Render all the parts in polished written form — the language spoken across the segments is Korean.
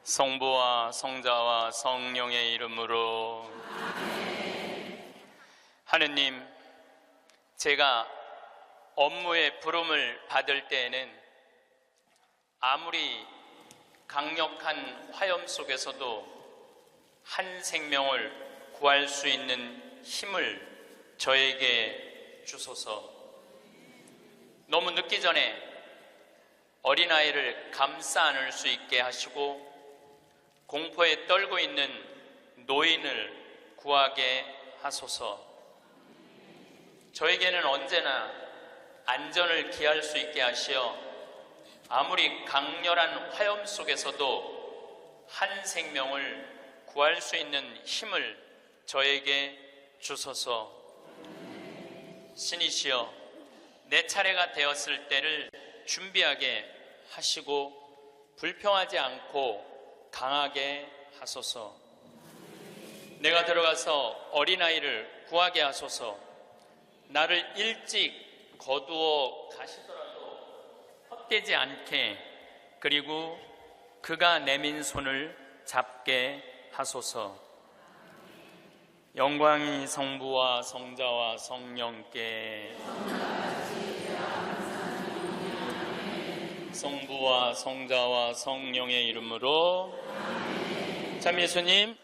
성부와 성자와 성령의 이름으로. 하느님, 제가 업무의 부름을 받을 때에는 아무리 강력한 화염 속에서도 한 생명을 구할 수 있는 힘을 저에게 주소서. 너무 늦기 전에 어린아이를 감싸 안을 수 있게 하시고 공포에 떨고 있는 노인을 구하게 하소서. 저에게는 언제나 안전을 기할 수 있게 하시어 아무리 강렬한 화염 속에서도 한 생명을 구할 수 있는 힘을 저에게 주소서. 신이시여, 내 차례가 되었을 때를 준비하게 하시고 불평하지 않고 강하게 하소서. 내가 들어가서 어린아이를 구하게 하소서. 나를 일찍 거두어 가시더라도 헛되지 않게, 그리고 그가 내민 손을 잡게 하소서. 영광이 성부와 성자와 성령께, 성부와 성자와 성령의 이름으로. 참 예수님,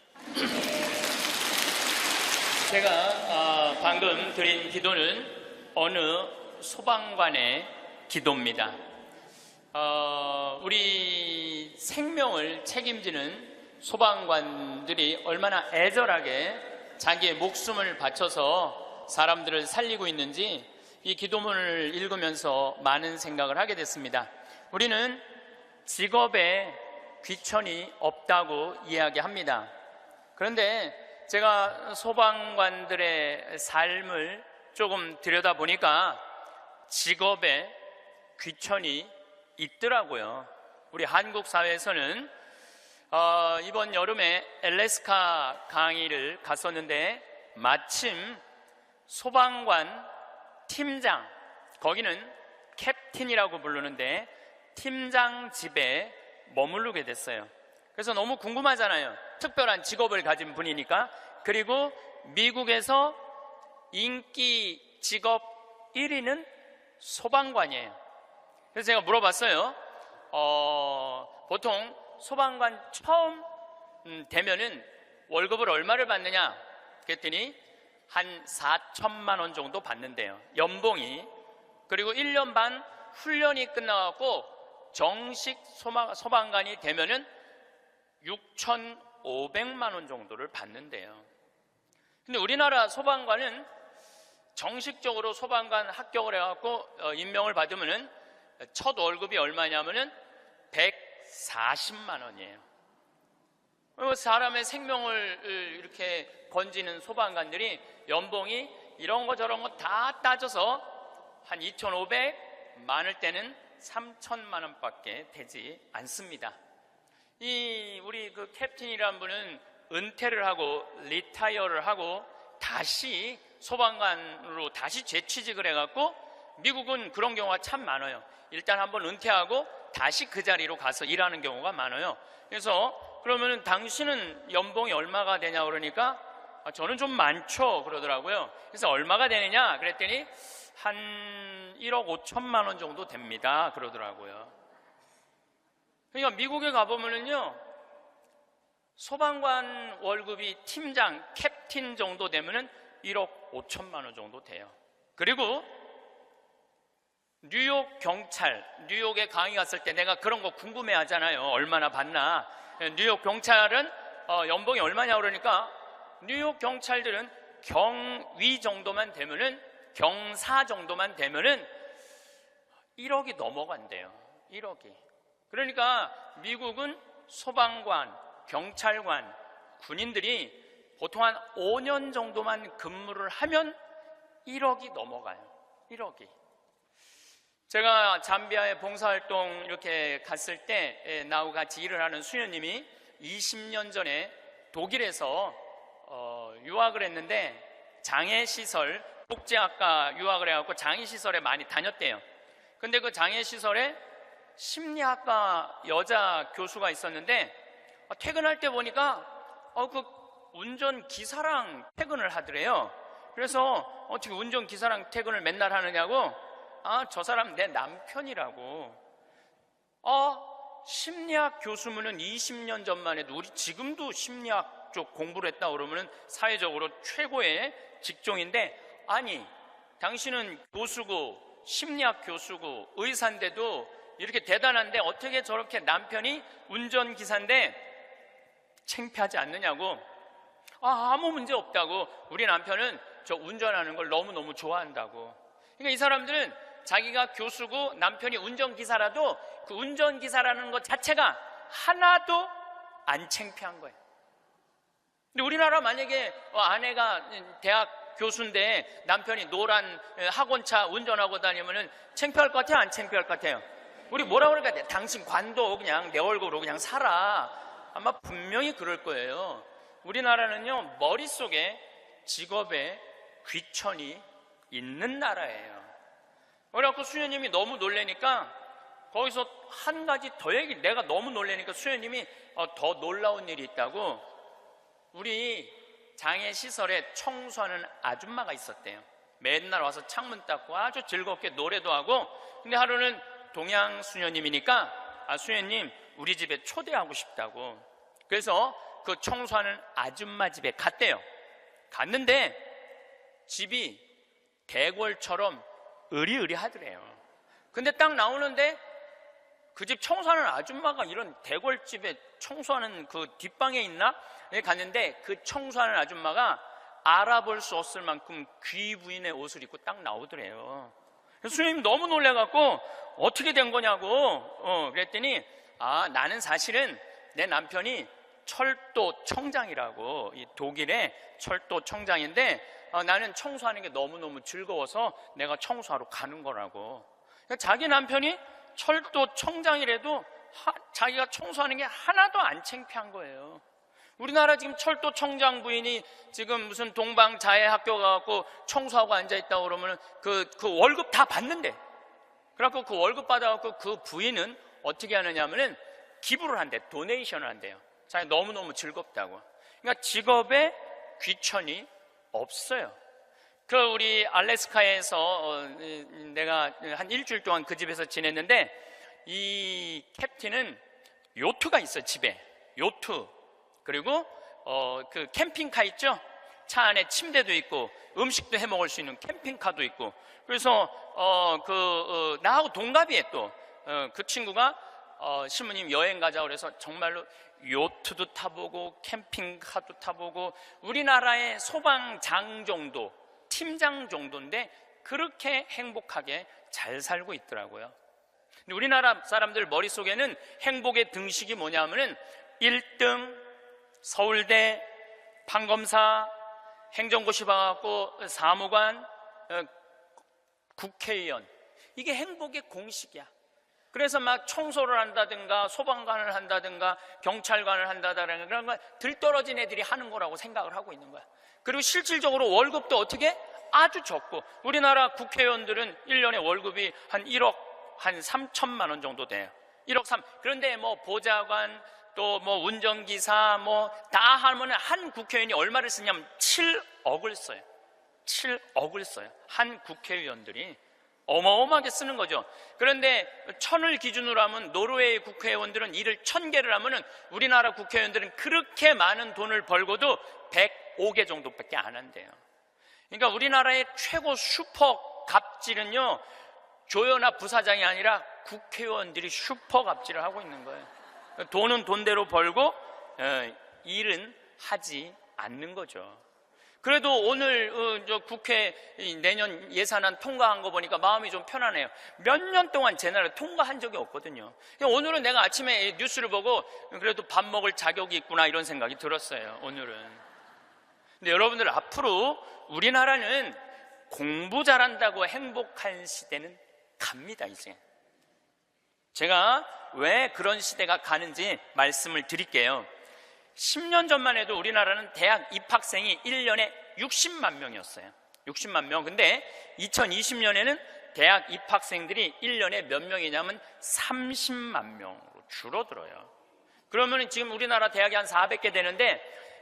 제가 방금 드린 기도는 어느 소방관의 기도입니다. 우리 생명을 책임지는 소방관들이 얼마나 애절하게 자기의 목숨을 바쳐서 사람들을 살리고 있는지 이 기도문을 읽으면서 많은 생각을 하게 됐습니다. 우리는 직업에 귀천이 없다고 이야기합니다. 그런데 제가 소방관들의 삶을 조금 들여다보니까 직업에 귀천이 있더라고요. 우리 한국 사회에서는 이번 여름에 알래스카 강의를 갔었는데 마침 소방관 팀장, 거기는 캡틴이라고 부르는데 팀장 집에 머무르게 됐어요. 그래서 너무 궁금하잖아요. 특별한 직업을 가진 분이니까. 그리고 미국에서 인기 직업 1위는 소방관이에요. 그래서 제가 물어봤어요. 보통 소방관 처음 되면은 월급을 얼마를 받느냐? 그랬더니 한 4천만 원 정도 받는데요, 연봉이. 그리고 1년 반 훈련이 끝나갖고 정식 소방관이 되면은 6,500만 원 정도를 받는데요. 근데 우리나라 소방관은 정식적으로 소방관 합격을 해갖고 임명을 받으면은 첫 월급이 얼마냐면은 140만 원이에요. 사람의 생명을 이렇게 건지는 소방관들이 연봉이 이런 거 저런 거 다 따져서 한 2,500, 많을 때는 3천만 원밖에 되지 않습니다. 우리 그 캡틴이라는 분은 은퇴를 하고 리타이어를 하고 다시 소방관으로 다시 재취직을 해갖고, 미국은 그런 경우가 참 많아요. 일단 한번 은퇴하고 다시 그 자리로 가서 일하는 경우가 많아요. 그래서 그러면은 당신은 연봉이 얼마가 되냐 그러니까 저는 좀 많죠 그러더라고요. 그래서 얼마가 되느냐 그랬더니 한 1억 5천만 원 정도 됩니다 그러더라고요. 그러니까 미국에 가보면은요, 소방관 월급이 팀장, 캡틴 정도 되면은 1억 5천만 원 정도 돼요. 그리고 뉴욕 경찰, 뉴욕에 강의 갔을 때 내가 그런 거 궁금해 하잖아요. 얼마나 받나. 뉴욕 경찰은 연봉이 얼마냐 그러니까 뉴욕 경찰들은 경위 정도만 되면은, 경사 정도만 되면은 1억이 넘어간대요. 1억이. 그러니까 미국은 소방관, 경찰관, 군인들이 보통 한 5년 정도만 근무를 하면 1억이 넘어가요. 1억이. 제가 잠비아에 봉사활동 이렇게 갔을 때 나하고 같이 일을 하는 수녀님이 20년 전에 독일에서 유학을 했는데 장애시설, 복지학과 유학을 해갖고 장애시설에 많이 다녔대요. 근데 그 장애시설에 심리학과 여자 교수가 있었는데 퇴근할 때 보니까 그 운전기사랑 퇴근을 하더래요. 그래서 어떻게 운전기사랑 퇴근을 맨날 하느냐고, 저 사람 내 남편이라고. 심리학 교수면은 20년 전만 해도, 우리 지금도 심리학 쪽 공부를 했다 그러면은 사회적으로 최고의 직종인데, 아니 당신은 교수고 심리학 교수고 의사인데도 이렇게 대단한데 어떻게 저렇게 남편이 운전기사인데 창피하지 않느냐고. 아무 문제 없다고. 우리 남편은 저 운전하는 걸 너무너무 좋아한다고. 그러니까 이 사람들은 자기가 교수고 남편이 운전기사라도 그 운전기사라는 것 자체가 하나도 안 창피한 거예요. 근데 우리나라 만약에 아내가 대학 교수인데 남편이 노란 학원차 운전하고 다니면은 창피할 것 같아요? 안 창피할 것 같아요? 우리 뭐라 그럴까? 당신 관도 그냥 내 얼굴로 그냥 살아. 아마 분명히 그럴 거예요. 우리나라는요, 머릿속에 직업에 귀천이 있는 나라예요. 그래갖고 수녀님이 너무 놀래니까 거기서 한 가지 더 내가 너무 놀래니까 수녀님이 더 놀라운 일이 있다고. 우리 장애시설에 청소하는 아줌마가 있었대요. 맨날 와서 창문 닦고 아주 즐겁게 노래도 하고. 근데 하루는 동양 수녀님이니까 수녀님 우리 집에 초대하고 싶다고. 그래서 그 청소하는 아줌마 집에 갔대요. 갔는데 집이 대궐처럼 으리으리하더래요. 근데 딱 나오는데 그 집 청소하는 아줌마가 이런 대궐집에 청소하는 그 뒷방에 있나? 갔는데 그 청소하는 아줌마가 알아볼 수 없을 만큼 귀부인의 옷을 입고 딱 나오더래요. 수녀님 너무 놀래갖고 어떻게 된 거냐고 그랬더니 나는 사실은 내 남편이 철도 청장이라고, 이 독일의 철도 청장인데 나는 청소하는 게 너무너무 즐거워서 내가 청소하러 가는 거라고. 그러니까 자기 남편이 철도 청장이라도 자기가 청소하는 게 하나도 안 창피한 거예요. 우리나라 지금 철도 청장 부인이 지금 무슨 동방자애 학교 가갖고 청소하고 앉아있다고 그러면 그 월급 다 받는데, 그래갖고 그 월급 받아갖고 그 부인은 어떻게 하느냐면은 기부를 한대, 도네이션을 한대요. 자기 너무너무 즐겁다고. 그러니까 직업에 귀천이 없어요. 우리 알래스카에서 내가 한 일주일 동안 그 집에서 지냈는데, 이 캡틴은 요트가 있어요. 집에 요트, 그리고 그 캠핑카 있죠. 차 안에 침대도 있고 음식도 해 먹을 수 있는 캠핑카도 있고. 그래서 나하고 동갑이에요. 또 그 친구가 신부님 여행 가자고 그래서 정말로 요트도 타보고 캠핑카도 타보고, 우리나라의 소방장 정도, 팀장 정도인데 그렇게 행복하게 잘 살고 있더라고요. 근데 우리나라 사람들 머릿속에는 행복의 등식이 뭐냐면은 1등, 서울대, 판검사, 행정고시 봐갖고 사무관, 국회의원, 이게 행복의 공식이야. 그래서 막 청소를 한다든가 소방관을 한다든가 경찰관을 한다든가 그런 거 들떨어진 애들이 하는 거라고 생각을 하고 있는 거야. 그리고 실질적으로 월급도 어떻게? 아주 적고. 우리나라 국회의원들은 1년에 월급이 한 1억 한 3천만 원 정도 돼요. 1억 3. 그런데 뭐 보좌관 또 뭐 운전기사 뭐 다 하면 한 국회의원이 얼마를 쓰냐면 7억을 써요. 7억을 써요. 한 국회의원들이 어마어마하게 쓰는 거죠. 그런데 1000을 기준으로 하면 노르웨이 국회의원들은 일을 1000개를 하면은 우리나라 국회의원들은 그렇게 많은 돈을 벌고도 105개 정도밖에 안 한대요. 그러니까 우리나라의 최고 슈퍼 갑질은요, 조연아 부사장이 아니라 국회의원들이 슈퍼 갑질을 하고 있는 거예요. 돈은 돈대로 벌고 일은 하지 않는 거죠. 그래도 오늘 저 국회 내년 예산안 통과한 거 보니까 마음이 좀 편하네요. 몇 년 동안 제 나라 통과한 적이 없거든요. 오늘은 내가 아침에 뉴스를 보고 그래도 밥 먹을 자격이 있구나 이런 생각이 들었어요. 오늘은. 근데 여러분들, 앞으로 우리나라는 공부 잘한다고 행복한 시대는 갑니다. 이제 제가 왜 그런 시대가 가는지 말씀을 드릴게요. 10년 전만 해도 우리나라는 대학 입학생이 1년에 60만 명이었어요. 60만 명. 근데 2020년에는 대학 입학생들이 1년에 몇 명이냐면 30만 명으로 줄어들어요. 그러면 지금 우리나라 대학이 한 400개 되는데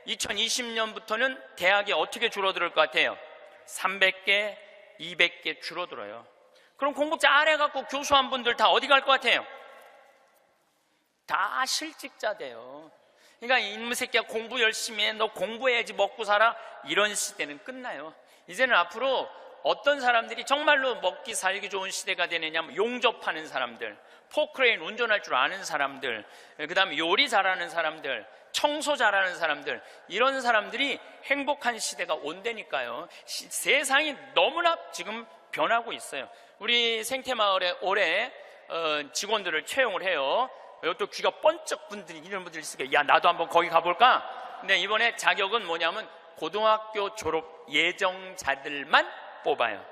2020년부터는 대학이 어떻게 줄어들 것 같아요? 300개, 200개 줄어들어요. 그럼 공부 잘해갖고 교수한 분들 다 어디 갈 것 같아요? 다 실직자 돼요. 그러니까 이놈의 새끼야 공부 열심히 해, 너 공부해야지 먹고 살아, 이런 시대는 끝나요. 이제는 앞으로 어떤 사람들이 정말로 먹기 살기 좋은 시대가 되느냐, 용접하는 사람들, 포크레인 운전할 줄 아는 사람들, 그 다음에 요리 잘하는 사람들, 청소 잘하는 사람들, 이런 사람들이 행복한 시대가 온다니까요. 세상이 너무나 지금 변하고 있어요. 우리 생태마을에 올해 직원들을 채용을 해요. 이것도 귀가 번쩍 분들이 이런 분들이 있으니까 야 나도 한번 거기 가볼까? 근데 이번에 자격은 뭐냐면 고등학교 졸업 예정자들만 뽑아요.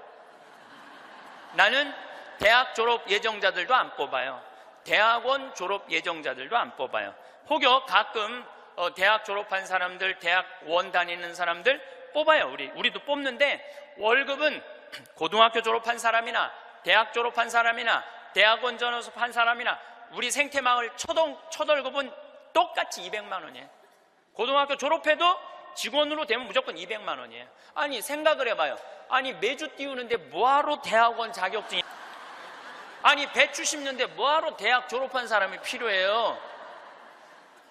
나는 대학 졸업 예정자들도 안 뽑아요. 대학원 졸업 예정자들도 안 뽑아요. 혹여 가끔 대학 졸업한 사람들, 대학원 다니는 사람들 뽑아요. 우리도 뽑는데 월급은 고등학교 졸업한 사람이나 대학 졸업한 사람이나 대학원 졸업한 사람이나 우리 생태마을 첫 월급은 똑같이 200만 원이에요. 고등학교 졸업해도 직원으로 되면 무조건 200만 원이에요. 아니 생각을 해봐요. 아니 매주 띄우는데 뭐하러 대학원 자격증이, 아니 배추 심는데 뭐하러 대학 졸업한 사람이 필요해요?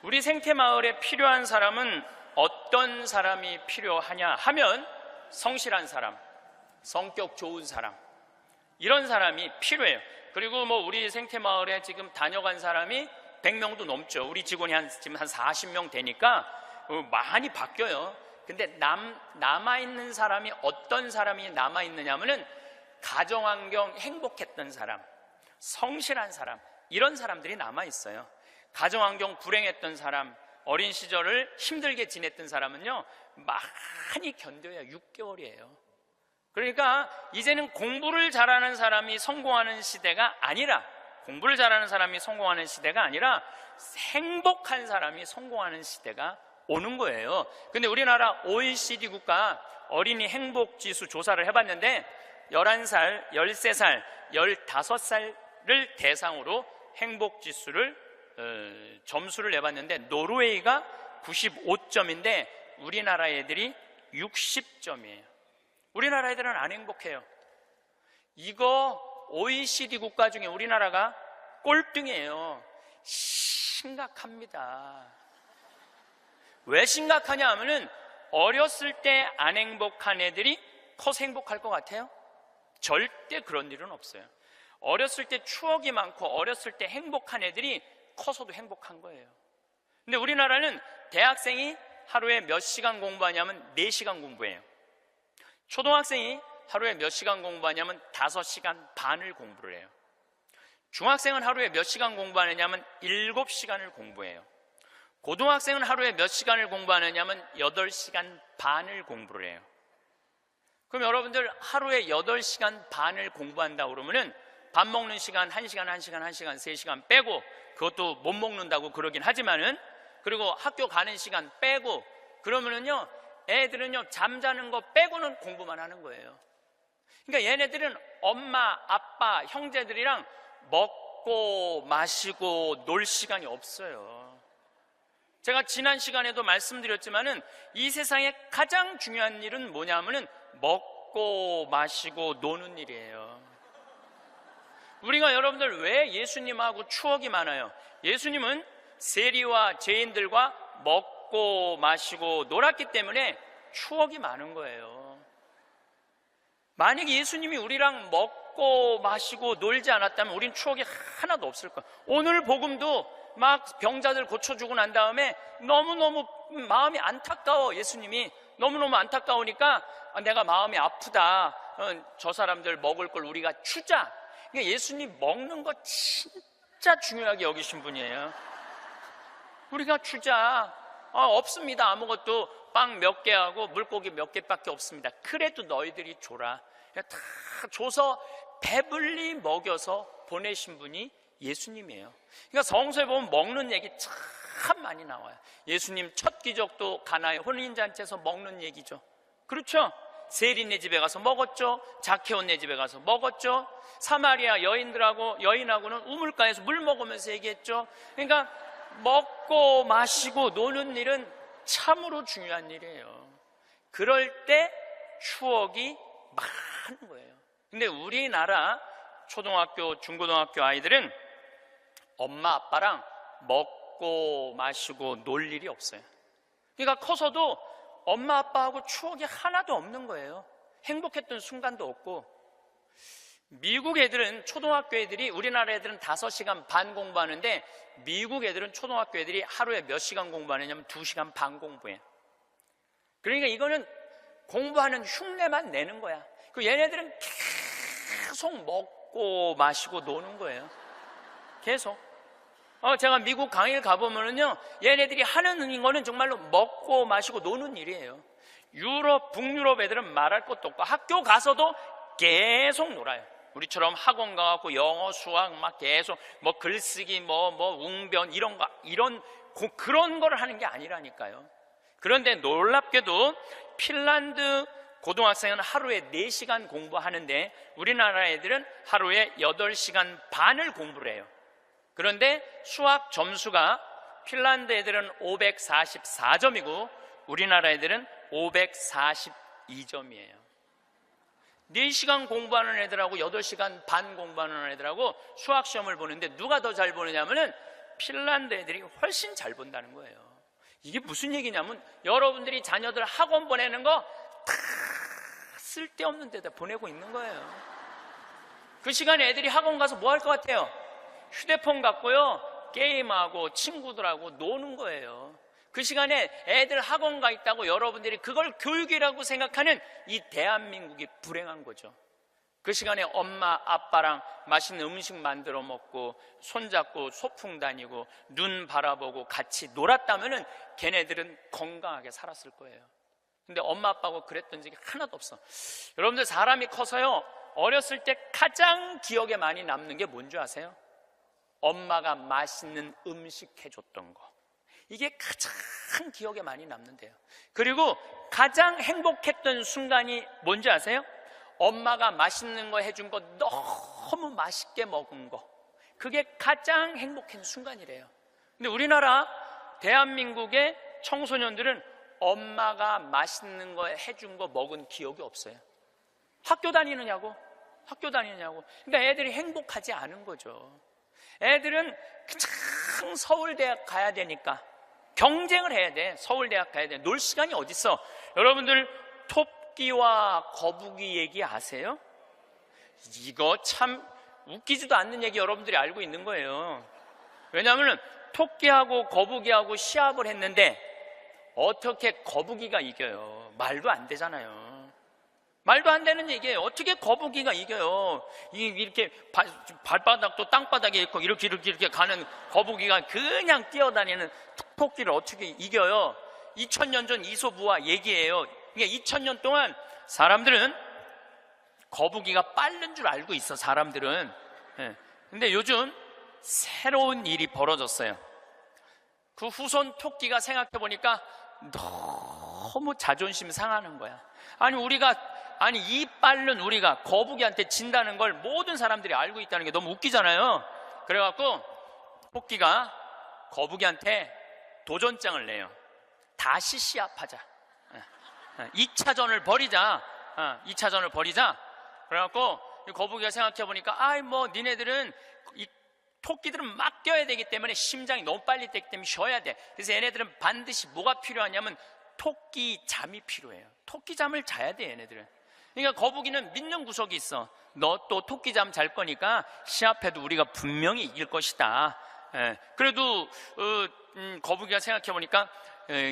우리 생태마을에 필요한 사람은 어떤 사람이 필요하냐 하면 성실한 사람, 성격 좋은 사람, 이런 사람이 필요해요. 그리고 뭐 우리 생태마을에 지금 다녀간 사람이 100명도 넘죠. 우리 직원이 지금 한 40명 되니까 많이 바뀌어요. 근데 남아있는 사람이 어떤 사람이 남아있느냐 하면은 가정환경 행복했던 사람, 성실한 사람, 이런 사람들이 남아있어요. 가정환경 불행했던 사람, 어린 시절을 힘들게 지냈던 사람은요 많이 견뎌야 6개월이에요. 그러니까 이제는 공부를 잘하는 사람이 성공하는 시대가 아니라, 공부를 잘하는 사람이 성공하는 시대가 아니라 행복한 사람이 성공하는 시대가 오는 거예요. 근데 우리나라 OECD 국가 어린이 행복지수 조사를 해봤는데 11살, 13살, 15살을 대상으로 행복지수를 점수를 내봤는데 노르웨이가 95점인데 우리나라 애들이 60점이에요. 우리나라 애들은 안 행복해요. 이거 OECD 국가 중에 우리나라가 꼴등이에요. 심각합니다. 왜 심각하냐 하면은 어렸을 때 안 행복한 애들이 커서 행복할 것 같아요? 절대 그런 일은 없어요. 어렸을 때 추억이 많고 어렸을 때 행복한 애들이 커서도 행복한 거예요. 근데 우리나라는 대학생이 하루에 몇 시간 공부하냐면 4시간 공부해요. 초등학생이 하루에 몇 시간 공부하냐면 5시간 반을 공부를 해요. 중학생은 하루에 몇 시간 공부하느냐면 7시간을 공부해요. 고등학생은 하루에 몇 시간을 공부하느냐면 8시간 반을 공부를 해요. 그럼 여러분들 하루에 8시간 반을 공부한다고 그러면은 밥 먹는 시간 1시간, 1시간, 1시간, 3시간 빼고, 그것도 못 먹는다고 그러긴 하지만은, 그리고 학교 가는 시간 빼고, 그러면은요 애들은요 잠자는 거 빼고는 공부만 하는 거예요. 그러니까 얘네들은 엄마, 아빠, 형제들이랑 먹고 마시고 놀 시간이 없어요. 제가 지난 시간에도 말씀드렸지만은 이 세상에 가장 중요한 일은 뭐냐면은 먹고 마시고 노는 일이에요. 우리가 여러분들 왜 예수님하고 추억이 많아요? 예수님은 세리와 죄인들과 먹고 마시고 놀았기 때문에 추억이 많은 거예요. 만약에 예수님이 우리랑 먹고 마시고 놀지 않았다면 우린 추억이 하나도 없을 거예요. 오늘 복음도 막 병자들 고쳐주고 난 다음에 너무너무 마음이 안타까워. 예수님이 너무너무 안타까우니까 내가 마음이 아프다. 저 사람들 먹을 걸 우리가 주자. 그러니까 예수님 먹는 거 진짜 중요하게 여기신 분이에요. 우리가 주자. 없습니다. 아무것도 빵 몇 개하고 물고기 몇 개밖에 없습니다. 그래도 너희들이 줘라. 다 줘서 배불리 먹여서 보내신 분이 예수님이에요. 그러니까 성서에 보면 먹는 얘기 참 많이 나와요. 예수님 첫 기적도 가나의 혼인잔치에서 먹는 얘기죠. 그렇죠? 세리네 집에 가서 먹었죠. 자케온네 집에 가서 먹었죠. 사마리아 여인하고는 우물가에서 물 먹으면서 얘기했죠. 그러니까 먹고 먹고 마시고 노는 일은 참으로 중요한 일이에요. 그럴 때 추억이 많은 거예요. 근데 우리나라 초등학교, 중고등학교 아이들은 엄마 아빠랑 먹고 마시고 놀 일이 없어요. 그러니까 커서도 엄마 아빠하고 추억이 하나도 없는 거예요. 행복했던 순간도 없고. 미국 애들은, 초등학교 애들이, 우리나라 애들은 5시간 반 공부하는데 미국 애들은 초등학교 애들이 하루에 몇 시간 공부하느냐면 2시간 반 공부해. 그러니까 이거는 공부하는 흉내만 내는 거야. 그 얘네들은 계속 먹고 마시고 노는 거예요. 계속. 제가 미국 강의를 가보면은요, 얘네들이 하는 거는 정말로 먹고 마시고 노는 일이에요. 유럽, 북유럽 애들은 말할 것도 없고 학교 가서도 계속 놀아요. 우리처럼 학원 가갖고 영어, 수학 막 계속 뭐 글쓰기, 뭐 웅변 그런 거를 하는 게 아니라니까요. 그런데 놀랍게도 핀란드 고등학생은 하루에 4시간 공부하는데 우리나라 애들은 하루에 8시간 반을 공부를 해요. 그런데 수학 점수가 핀란드 애들은 544점이고 우리나라 애들은 542점이에요. 4시간 공부하는 애들하고 8시간 반 공부하는 애들하고 수학 시험을 보는데 누가 더 잘 보느냐면은 핀란드 애들이 훨씬 잘 본다는 거예요. 이게 무슨 얘기냐면 여러분들이 자녀들 학원 보내는 거 다 쓸데없는 데다 보내고 있는 거예요. 그 시간에 애들이 학원 가서 뭐 할 것 같아요? 휴대폰 갖고요, 게임하고 친구들하고 노는 거예요. 그 시간에 애들 학원 가 있다고 여러분들이 그걸 교육이라고 생각하는 이 대한민국이 불행한 거죠. 그 시간에 엄마 아빠랑 맛있는 음식 만들어 먹고 손잡고 소풍 다니고 눈 바라보고 같이 놀았다면은 걔네들은 건강하게 살았을 거예요. 근데 엄마 아빠하고 그랬던 적이 하나도 없어. 여러분들 사람이 커서요, 어렸을 때 가장 기억에 많이 남는 게 뭔지 아세요? 엄마가 맛있는 음식 해줬던 거. 이게 가장 기억에 많이 남는데요. 그리고 가장 행복했던 순간이 뭔지 아세요? 엄마가 맛있는 거 해준 거 너무 맛있게 먹은 거. 그게 가장 행복한 순간이래요. 근데 우리나라 대한민국의 청소년들은 엄마가 맛있는 거 해준 거 먹은 기억이 없어요. 학교 다니느냐고. 그러니까 애들이 행복하지 않은 거죠. 애들은 그냥 서울대학 가야 되니까 경쟁을 해야 돼. 서울대학 가야 돼. 놀 시간이 어딨어. 여러분들 토끼와 거북이 얘기 아세요? 이거 참 웃기지도 않는 얘기 여러분들이 알고 있는 거예요. 왜냐하면 토끼하고 거북이하고 시합을 했는데 어떻게 거북이가 이겨요? 말도 안 되잖아요. 말도 안 되는 얘기예요. 어떻게 거북이가 이겨요? 이렇게 발바닥도 땅바닥에 있고 이렇게 가는 거북이가 그냥 뛰어다니는 토끼를 어떻게 이겨요? 2000년 전 이솝우화 얘기예요. 그러니까 2000년 동안 사람들은 거북이가 빠른 줄 알고 있어, 사람들은. 근데 요즘 새로운 일이 벌어졌어요. 그 후손 토끼가 생각해보니까 너무 자존심 상하는 거야. 이 빠른 우리가 거북이한테 진다는 걸 모든 사람들이 알고 있다는 게 너무 웃기잖아요. 그래갖고 토끼가 거북이한테 도전장을 내요. 다시 시합하자. 2차전을 벌이자. 2차전을 벌이자. 그래갖고 거북이가 생각해보니까 니네들은 토끼들은 막 뛰어야 되기 때문에 심장이 너무 빨리 뛰기 때문에 쉬어야 돼. 그래서 얘네들은 반드시 뭐가 필요하냐면 토끼 잠이 필요해요. 토끼 잠을 자야 돼, 얘네들은. 그러니까 거북이는 믿는 구석이 있어. 너 또 토끼 잠 잘 거니까 시합해도 우리가 분명히 이길 것이다. 그래도 거북이가 생각해보니까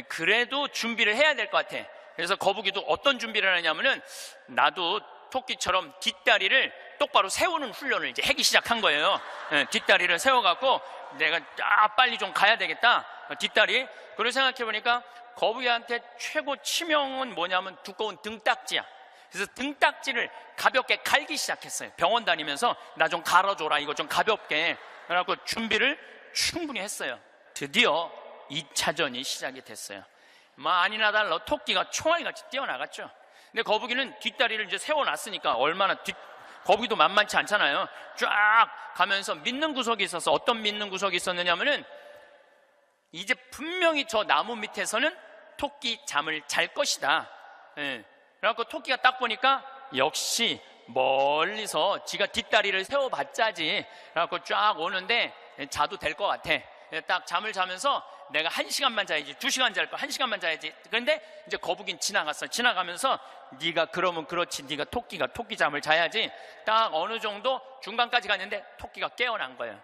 그래도 준비를 해야 될 것 같아. 그래서 거북이도 어떤 준비를 하냐면은 나도 토끼처럼 뒷다리를 똑바로 세우는 훈련을 이제 하기 시작한 거예요. 뒷다리를 세워갖고 내가 빨리 좀 가야 되겠다. 뒷다리. 그래서 생각해보니까 거북이한테 최고 치명은 뭐냐면 두꺼운 등딱지야. 그래서 등딱지를 가볍게 갈기 시작했어요. 병원 다니면서 나 좀 갈아줘라, 이거 좀 가볍게. 그래갖고 준비를 충분히 했어요. 드디어 2차전이 시작이 됐어요. 아니나 달라 토끼가 총알같이 뛰어나갔죠. 근데 거북이는 뒷다리를 이제 세워놨으니까 거북이도 만만치 않잖아요. 쫙 가면서 믿는 구석이 있어서 어떤 믿는 구석이 있었느냐면은 이제 분명히 저 나무 밑에서는 토끼 잠을 잘 것이다. 그래갖고 토끼가 딱 보니까 역시 멀리서 지가 뒷다리를 세워봤자지. 그래갖고 쫙 오는데 자도 될 것 같아. 딱 잠을 자면서 내가 1시간만 자야지, 2시간 잘 거, 1시간만 자야지. 그런데 이제 거북이는 지나갔어. 지나가면서 네가 그러면 그렇지, 네가 토끼가 토끼 잠을 자야지. 딱 어느 정도 중간까지 갔는데 토끼가 깨어난 거예요.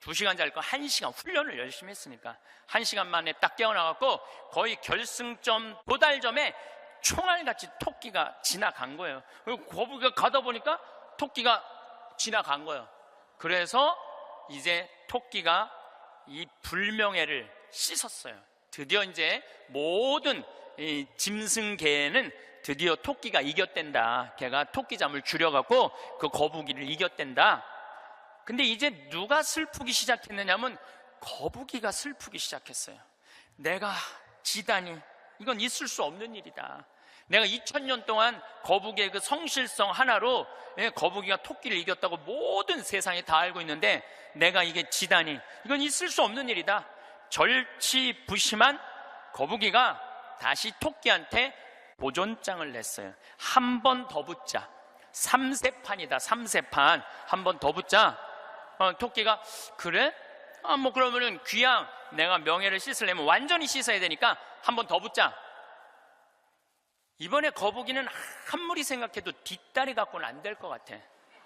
2시간 잘 거 1시간 훈련을 열심히 했으니까 1시간 만에 딱 깨어나갖고 거의 결승점 도달점에 총알같이 토끼가 지나간 거예요. 그리고 거북이가 가다 보니까 토끼가 지나간 거예요. 그래서 이제 토끼가 이 불명예를 씻었어요. 드디어 이제 모든 이 짐승계에는 드디어 토끼가 이겼댄다. 걔가 토끼잠을 줄여갖고 그 거북이를 이겼댄다. 근데 이제 누가 슬프기 시작했느냐면 거북이가 슬프기 시작했어요. 내가 지다니, 이건 있을 수 없는 일이다. 내가 2000년 동안 거북이의 그 성실성 하나로 거북이가 토끼를 이겼다고 모든 세상이 다 알고 있는데 내가 이게 지다니, 이건 있을 수 없는 일이다. 절치부심한 거북이가 다시 토끼한테 도전장을 냈어요. 한 번 더 붙자. 3세판이다. 3세판. 한 번 더 붙자. 토끼가 그래? 뭐 그러면은 귀양 내가 명예를 씻으려면 완전히 씻어야 되니까 한 번 더 붙자. 이번에 거북이는 아무리 생각해도 뒷다리 갖고는 안 될 것 같아.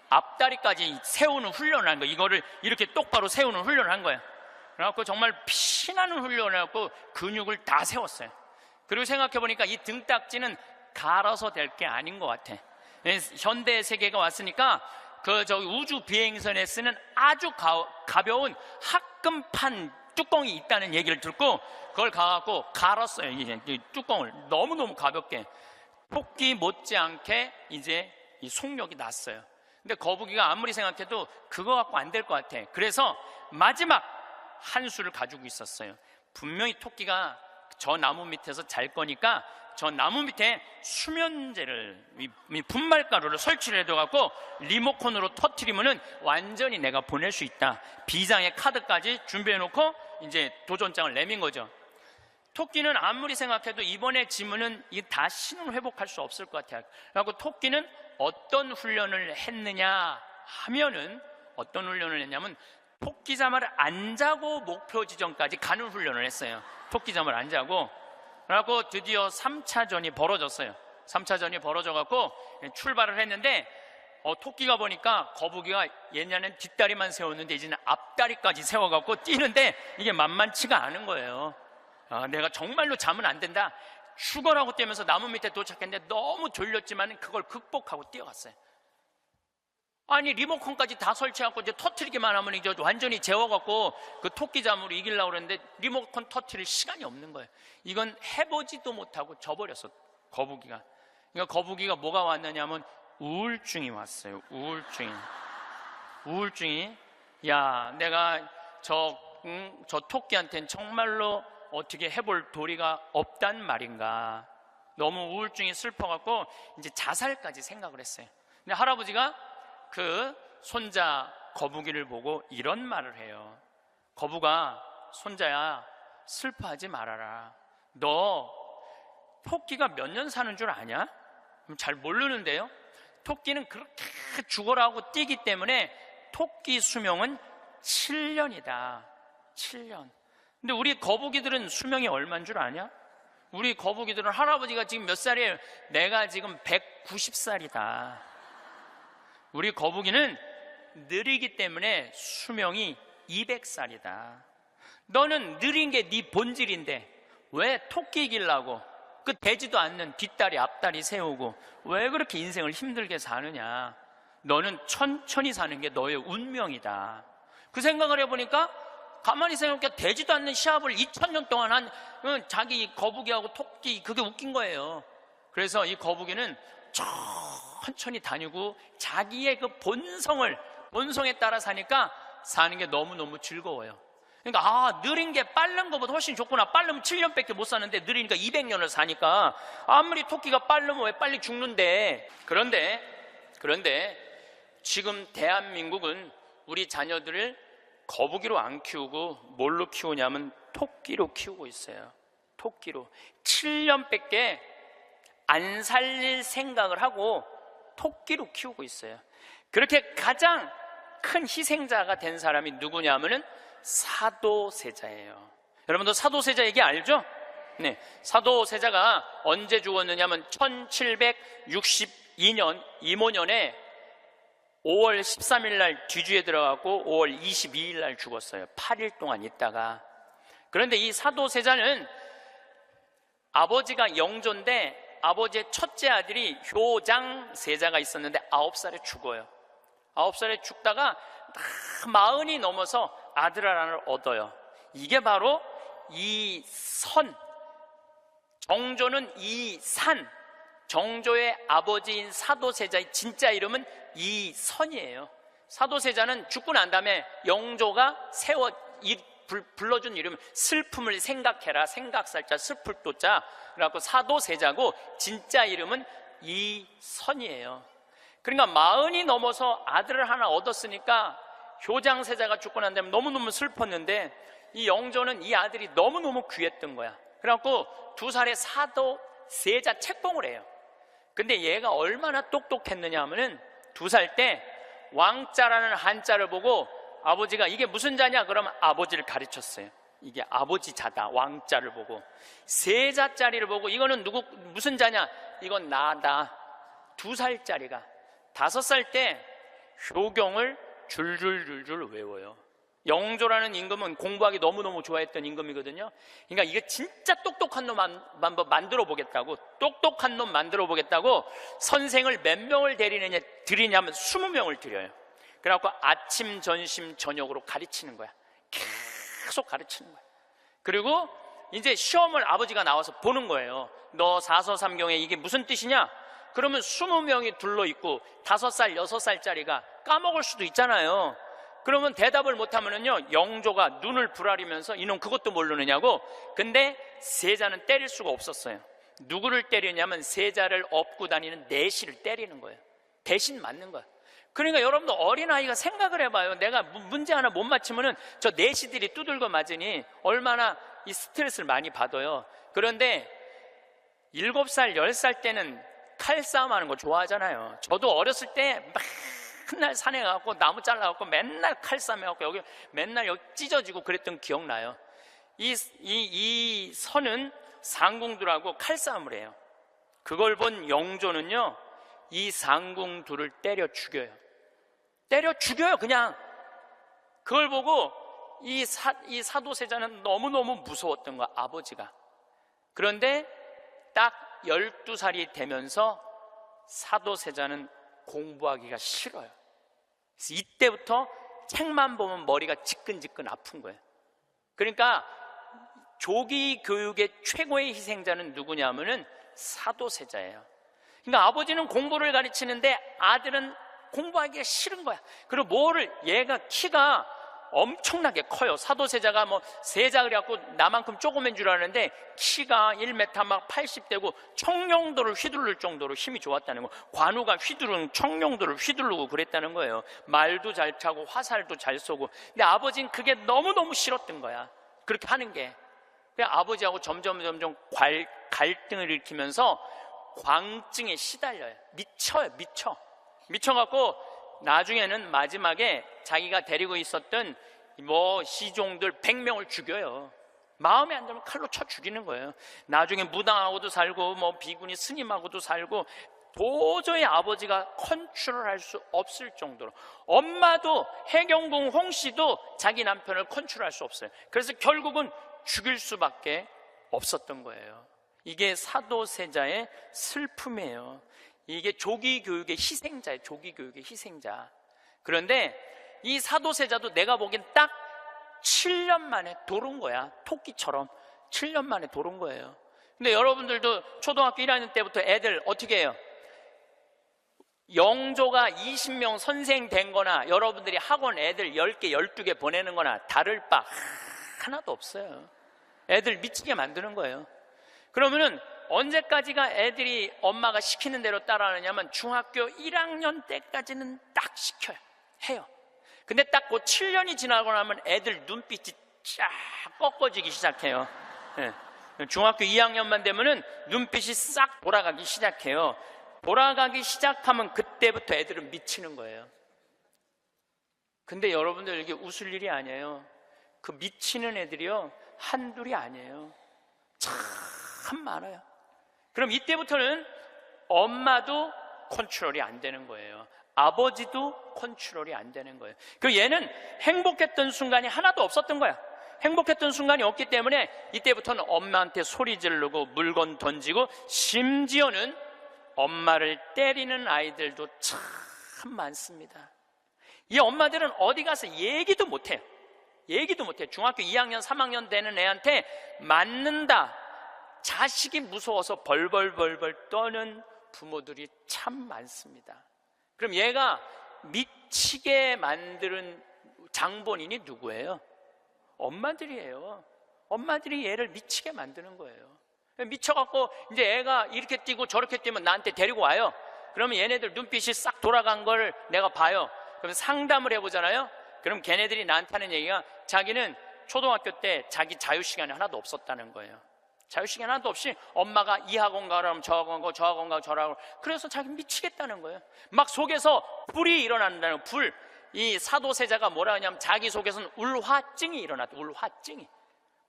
앞다리까지 세우는 훈련을 한 거야. 이거를 이렇게 똑바로 세우는 훈련을 한 거야. 그래갖고 정말 피나는 훈련을 해갖고 근육을 다 세웠어요. 그리고 생각해보니까 이 등딱지는 갈아서 될 게 아닌 것 같아. 현대 세계가 왔으니까 그 저기 우주 비행선에 쓰는 아주 가벼운 합금판 뚜껑이 있다는 얘기를 듣고 그걸 가갖고 갈았어요. 이 뚜껑을 너무너무 가볍게. 토끼 못지않게 이제 이 속력이 났어요. 근데 거북이가 아무리 생각해도 그거 갖고 안 될 것 같아. 그래서 마지막 한 수를 가지고 있었어요. 분명히 토끼가 저 나무 밑에서 잘 거니까 저 나무 밑에 수면제를, 분말가루를 설치를 해둬갖고 리모컨으로 터트리면은 완전히 내가 보낼 수 있다. 비장의 카드까지 준비해놓고 이제 도전장을 내민 거죠. 토끼는 아무리 생각해도 이번에 지면은 다시는 회복할 수 없을 것 같아요. 그래갖고 토끼는 어떤 훈련을 했느냐 하면은, 어떤 훈련을 했냐면 토끼잠을 안 자고 목표 지점까지 가는 훈련을 했어요. 토끼잠을 안 자고. 그래갖고 드디어 3차전이 벌어졌어요. 3차전이 벌어져갖고 출발을 했는데 토끼가 보니까 거북이가 옛날엔 뒷다리만 세웠는데 이제는 앞다리까지 세워갖고 뛰는데 이게 만만치가 않은 거예요. 내가 정말로 자면 안 된다. 죽어라고 뛰면서 나무 밑에 도착했는데 너무 졸렸지만 그걸 극복하고 뛰어갔어요. 아니 리모컨까지 다 설치하고 이제 터트리기만 하면 이제 완전히 재워갖고 그 토끼잠으로 이기려고 그랬는데 리모컨 터트릴 시간이 없는 거예요. 이건 해보지도 못하고 져버렸어, 거북이가. 그러니까 거북이가 뭐가 왔느냐면 우울증이 왔어요. 우울증이 야, 내가 저 토끼한테는 정말로 어떻게 해볼 도리가 없단 말인가. 너무 우울증이 슬퍼갖고 이제 자살까지 생각을 했어요. 근데 할아버지가 그 손자 거북이를 보고 이런 말을 해요. 거북아, 손자야, 슬퍼하지 말아라. 너 토끼가 몇 년 사는 줄 아냐? 잘 모르는데요. 토끼는 그렇게 죽어라 하고 뛰기 때문에 토끼 수명은 7년이다. 7년. 근데 우리 거북이들은 수명이 얼마인 줄 아냐? 우리 거북이들은 할아버지가 지금 몇 살이에요? 내가 지금 190살이다. 우리 거북이는 느리기 때문에 수명이 200살이다. 너는 느린 게 네 본질인데 왜 토끼 이기려고 그 되지도 않는 뒷다리 앞다리 세우고 왜 그렇게 인생을 힘들게 사느냐. 너는 천천히 사는 게 너의 운명이다. 그 생각을 해보니까 가만히 생각해 되지도 않는 시합을 2000년 동안 한 자기 거북이하고 토끼, 그게 웃긴 거예요. 그래서 이 거북이는 천천히 다니고 자기의 그 본성에 따라 사니까 사는 게 너무너무 즐거워요. 그러니까 느린 게 빠른 것보다 훨씬 좋구나. 빠르면 7년밖에 못 사는데 느리니까 200년을 사니까 아무리 토끼가 빠르면 왜 빨리 죽는데. 그런데 지금 대한민국은 우리 자녀들을 거북이로 안 키우고 뭘로 키우냐면 토끼로 키우고 있어요. 토끼로 7년밖에 안 살릴 생각을 하고 토끼로 키우고 있어요. 그렇게 가장 큰 희생자가 된 사람이 누구냐면은 사도세자예요. 여러분도 사도세자 얘기 알죠? 네, 사도세자가 언제 죽었느냐면 1762년 이모년에 5월 13일 날 뒤주에 들어가고 5월 22일 날 죽었어요. 8일 동안 있다가. 그런데 이 사도세자는 아버지가 영조인데 아버지의 첫째 아들이 효장세자가 있었는데 9살에 죽어요. 9살에 죽다가 40이 넘어서 아들 하나를 얻어요. 이게 바로 이선, 정조는 이산, 정조의 아버지인 사도세자의 진짜 이름은 이선이에요. 사도세자는 죽고 난 다음에 영조가 불러준 이름은 슬픔을 생각해라, 생각살자, 슬플 도자, 그래갖고 사도세자고 진짜 이름은 이선이에요. 그러니까 40이 넘어서 아들을 하나 얻었으니까 효장세자가 죽고 난 다음에 너무너무 슬펐는데 이 영조는 이 아들이 너무너무 귀했던 거야. 그래갖고 2살에 사도세자 책봉을 해요. 근데 얘가 얼마나 똑똑했느냐 하면은 2살 때 왕자라는 한자를 보고 아버지가 이게 무슨 자냐 그러면 아버지를 가르쳤어요. 이게 아버지 자다. 왕자를 보고 세자짜리를 보고 이거는 무슨 자냐, 이건 나다. 2살짜리가 5살 때 효경을 줄줄줄줄 외워요. 영조라는 임금은 공부하기 너무너무 좋아했던 임금이거든요. 그러니까 이게 진짜 똑똑한 놈 만들어 보겠다고, 똑똑한 놈 만들어 보겠다고 선생을 몇 명을 들이냐면 20명을 들여요. 그래갖고 아침, 점심, 저녁으로 가르치는 거야. 계속 가르치는 거야. 그리고 이제 시험을 아버지가 나와서 보는 거예요. 너 사서삼경에 이게 무슨 뜻이냐? 그러면 20명이 둘러있고 5살, 6살짜리가 까먹을 수도 있잖아요. 그러면 대답을 못하면은요, 영조가 눈을 부라리면서 이놈 그것도 모르느냐고. 근데 세자는 때릴 수가 없었어요. 누구를 때리냐면 세자를 업고 다니는 내시를 때리는 거예요. 대신 맞는 거예요. 그러니까 여러분도 어린아이가 생각을 해봐요. 내가 문제 하나 못 맞히면은 저 내시들이 두들겨 맞으니 얼마나 이 스트레스를 많이 받아요. 그런데 7살, 10살 때는 칼싸움 하는 거 좋아하잖아요. 저도 어렸을 때 맨날 산에 가고 나무 잘라갖고 맨날 칼싸움 해갖고 여기 맨날 여기 찢어지고 그랬던 기억나요. 이 선은 상궁들하고 칼싸움을 해요. 그걸 본 영조는요, 이 상궁들을 때려 죽여요. 때려 죽여요, 그냥. 그걸 보고 이 사도세자는 너무너무 무서웠던 거야, 아버지가. 그런데 딱 12살이 되면서 사도세자는 공부하기가 싫어요. 그래서 이때부터 책만 보면 머리가 지끈지끈 아픈 거예요. 그러니까 조기 교육의 최고의 희생자는 누구냐면은 사도세자예요. 그러니까 아버지는 공부를 가르치는데 아들은 공부하기가 싫은 거야. 그리고 얘가 키가 엄청나게 커요. 사도세자가 세자 그래갖고 나만큼 조그만 줄 아는데 키가 1m 막 80대고 청룡도를 휘두를 정도로 힘이 좋았다는 거. 관우가 휘두른 청룡도를 휘두르고 그랬다는 거예요. 말도 잘 차고 화살도 잘 쏘고. 근데 아버지는 그게 너무너무 싫었던 거야, 그렇게 하는 게. 그래서 아버지하고 점점 갈등을 일으키면서 광증에 시달려요. 미쳐갖고 나중에는 마지막에 자기가 데리고 있었던 시종들 100명을 죽여요. 마음에 안 들면 칼로 쳐 죽이는 거예요. 나중에 무당하고도 살고 비구니 스님하고도 살고 도저히 아버지가 컨트롤할 수 없을 정도로. 엄마도 해경궁 홍씨도 자기 남편을 컨트롤할 수 없어요. 그래서 결국은 죽일 수밖에 없었던 거예요. 이게 사도세자의 슬픔이에요. 이게 조기교육의 희생자예요. 조기교육의 희생자. 그런데 이 사도세자도 내가 보기엔 딱 7년 만에 돌은 거야. 토끼처럼 7년 만에 돌은 거예요. 근데 여러분들도 초등학교 1학년 때부터 애들 어떻게 해요? 영조가 20명 선생 된 거나 여러분들이 학원 애들 10개, 12개 보내는 거나 다를 바 하나도 없어요. 애들 미치게 만드는 거예요. 그러면은 언제까지가 애들이 엄마가 시키는 대로 따라하느냐면 중학교 1학년 때까지는 딱 시켜요. 해요. 근데 딱 그 7년이 지나고 나면 애들 눈빛이 쫙 꺾어지기 시작해요. 예. 중학교 2학년만 되면은 눈빛이 싹 돌아가기 시작해요. 돌아가기 시작하면 그때부터 애들은 미치는 거예요. 근데 여러분들 이게 웃을 일이 아니에요. 그 미치는 애들이요 한둘이 아니에요. 참 많아요. 그럼 이때부터는 엄마도 컨트롤이 안 되는 거예요. 아버지도 컨트롤이 안 되는 거예요. 그 얘는 행복했던 순간이 하나도 없었던 거야. 행복했던 순간이 없기 때문에 이때부터는 엄마한테 소리 지르고 물건 던지고 심지어는 엄마를 때리는 아이들도 참 많습니다. 이 엄마들은 어디 가서 얘기도 못해요. 얘기도 못해. 중학교 2학년, 3학년 되는 애한테 맞는다. 자식이 무서워서 벌벌벌벌 떠는 부모들이 참 많습니다. 그럼 얘가 미치게 만드는 장본인이 누구예요? 엄마들이에요. 엄마들이 얘를 미치게 만드는 거예요. 미쳐갖고 이제 애가 이렇게 뛰고 저렇게 뛰면 나한테 데리고 와요. 그러면 얘네들 눈빛이 싹 돌아간 걸 내가 봐요. 그럼 상담을 해보잖아요. 그럼 걔네들이 나한테 하는 얘기가 자기는 초등학교 때 자기 자유시간이 하나도 없었다는 거예요. 자유시간 하나도 없이 엄마가 이 학원 가라면 저 학원 가고 저 학원 가고 저 학원 가고 그래서 자기 미치겠다는 거예요. 막 속에서 불이 일어난다는 불. 이 사도세자가 뭐라 하냐면 자기 속에서는 울화증이 일어났다. 울화증이.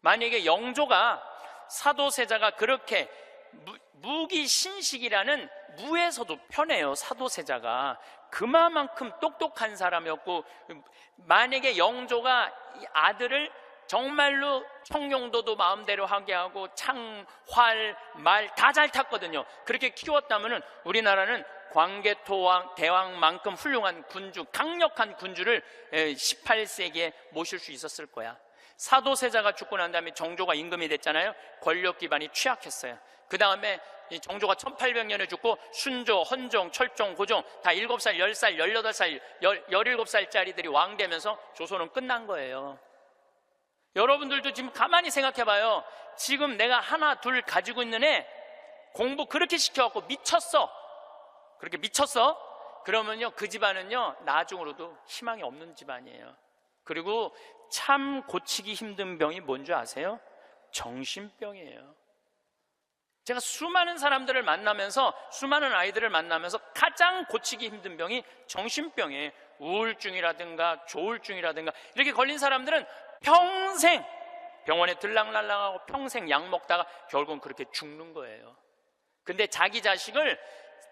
만약에 영조가 사도세자가 그렇게 무기신식이라는 무에서도 편해요. 사도세자가 그만큼 똑똑한 사람이었고 만약에 영조가 이 아들을 정말로 청룡도도 마음대로 하게 하고 창, 활, 말 다 잘 탔거든요. 그렇게 키웠다면 우리나라는 광개토왕 대왕만큼 훌륭한 군주, 강력한 군주를 18세기에 모실 수 있었을 거야. 사도세자가 죽고 난 다음에 정조가 임금이 됐잖아요. 권력 기반이 취약했어요. 그 다음에 정조가 1800년에 죽고 순조, 헌종, 철종, 고종 다 7살, 10살, 18살, 17살짜리들이 왕 되면서 조선은 끝난 거예요. 여러분들도 지금 가만히 생각해봐요. 지금 내가 하나 둘 가지고 있는 애 공부 그렇게 시켜갖고 미쳤어. 그렇게 미쳤어? 그러면요 그 집안은요 나중으로도 희망이 없는 집안이에요. 그리고 참 고치기 힘든 병이 뭔지 아세요? 정신병이에요. 제가 수많은 사람들을 만나면서 수많은 아이들을 만나면서 가장 고치기 힘든 병이 정신병이에요. 우울증이라든가 조울증이라든가 이렇게 걸린 사람들은 평생 병원에 들락날락하고 평생 약 먹다가 결국은 그렇게 죽는 거예요. 근데 자기 자식을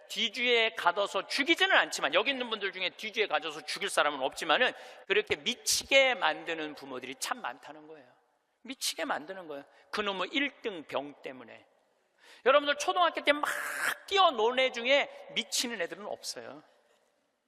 뒤주에 가둬서 죽이지는 않지만 여기 있는 분들 중에 뒤주에 가둬서 죽일 사람은 없지만은 그렇게 미치게 만드는 부모들이 참 많다는 거예요. 미치게 만드는 거예요. 그놈의 1등 병 때문에. 여러분들 초등학교 때 막 뛰어노는 애 중에 미치는 애들은 없어요.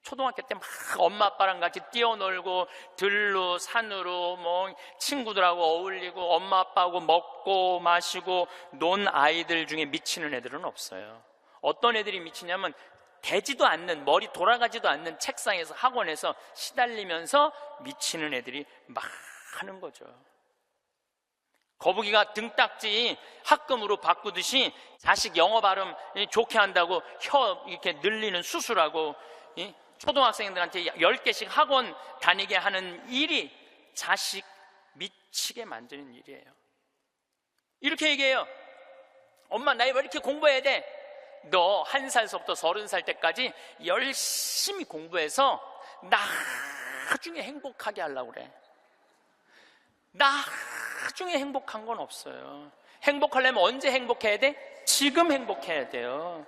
초등학교 때 막 엄마 아빠랑 같이 뛰어놀고 들로 산으로 뭐 친구들하고 어울리고 엄마 아빠하고 먹고 마시고 논 아이들 중에 미치는 애들은 없어요. 어떤 애들이 미치냐면 되지도 않는, 머리 돌아가지도 않는 책상에서 학원에서 시달리면서 미치는 애들이 많은 거죠. 거북이가 등딱지 합금으로 바꾸듯이 자식 영어 발음 좋게 한다고 혀 이렇게 늘리는 수술하고 초등학생들한테 10개씩 학원 다니게 하는 일이 자식 미치게 만드는 일이에요. 이렇게 얘기해요. 엄마 나 왜 이렇게 공부해야 돼? 너 1살서부터 30살 때까지 열심히 공부해서 나중에 행복하게 하려고 그래. 나중에 행복한 건 없어요. 행복하려면 언제 행복해야 돼? 지금 행복해야 돼요.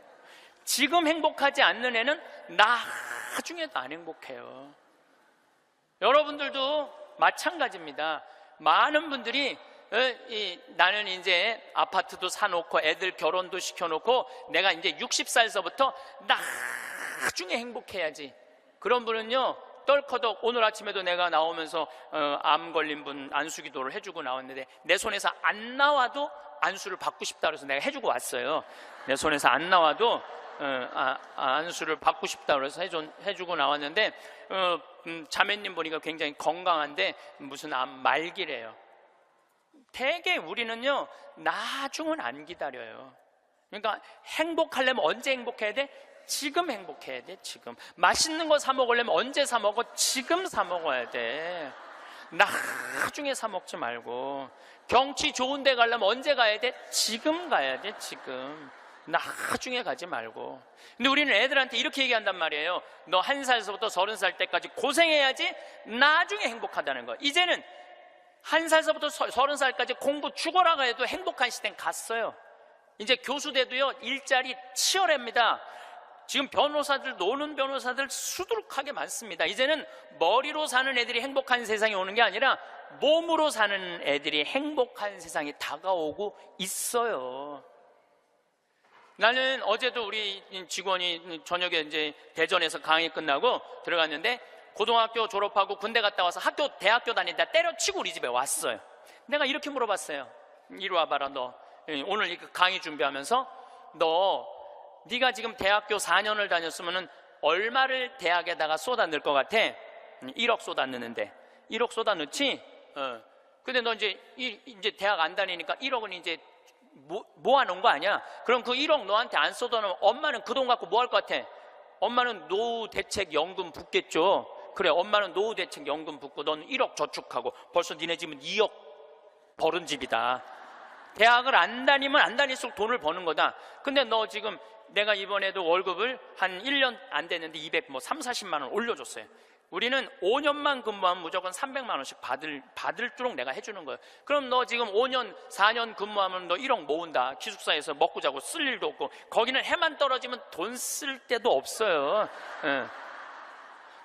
지금 행복하지 않는 애는 나중에도 안 행복해요. 여러분들도 마찬가지입니다. 많은 분들이 나는 이제 아파트도 사놓고 애들 결혼도 시켜놓고 내가 이제 60살서부터 나중에 행복해야지. 그런 분은요 떨커덕 오늘 아침에도 내가 나오면서 암 걸린 분 안수기도를 해주고 나왔는데 내 손에서 안 나와도 안수를 받고 싶다 그래서 내가 해주고 왔어요. 내 손에서 안 나와도 안수를 받고 싶다 그래서 해주고 나왔는데 자매님 보니까 굉장히 건강한데 무슨 암 말기래요. 대개 우리는요 나중은 안 기다려요. 그러니까 행복하려면 언제 행복해야 돼? 지금 행복해야 돼. 지금 맛있는 거 사 먹으려면 언제 사 먹어? 지금 사 먹어야 돼. 나중에 사 먹지 말고, 경치 좋은 데 가려면 언제 가야 돼? 지금 가야 돼, 지금. 나중에 가지 말고. 근데 우리는 애들한테 이렇게 얘기한단 말이에요. 너 1살서부터 30살 때까지 고생해야지 나중에 행복하다는 거. 이제는 1살서부터 30살까지 공부 죽어라 해도 행복한 시대는 갔어요. 이제 교수 돼도요, 일자리 치열합니다. 지금 변호사들, 노는 변호사들 수두룩하게 많습니다. 이제는 머리로 사는 애들이 행복한 세상이 오는 게 아니라 몸으로 사는 애들이 행복한 세상이 다가오고 있어요. 나는 어제도 우리 직원이 저녁에 이제 대전에서 강의 끝나고 들어갔는데, 고등학교 졸업하고 군대 갔다 와서 대학교 다니다 때려치고 우리 집에 왔어요. 내가 이렇게 물어봤어요. 이리 와봐라, 너 오늘 강의 준비하면서 네가 지금 대학교 4년을 다녔으면 얼마를 대학에다가 쏟아 넣을 것 같아? 1억 쏟아 넣는데. 1억 쏟아 넣지? 근데 너 이제 대학 안 다니니까 1억은 이제 모아놓은 거 아니야? 그럼 그 1억 너한테 안 쏟아놓으면 엄마는 그 돈 갖고 뭐 할 것 같아? 엄마는 노후대책연금 붓겠죠. 그래, 엄마는 노후대책연금 붓고 넌 1억 저축하고 벌써 니네 집은 2억 벌은 집이다. 대학을 안 다니면 안 다닐수록 돈을 버는 거다. 근데 너 지금 내가 이번에도 월급을 한 1년 안 됐는데 340만 원 올려줬어요. 우리는 5년만 근무하면 무조건 300만 원씩 받을도록 내가 해주는 거예요. 그럼 너 지금 5년, 4년 근무하면 너 1억 모은다. 기숙사에서 먹고 자고 쓸 일도 없고, 거기는 해만 떨어지면 돈 쓸 데도 없어요.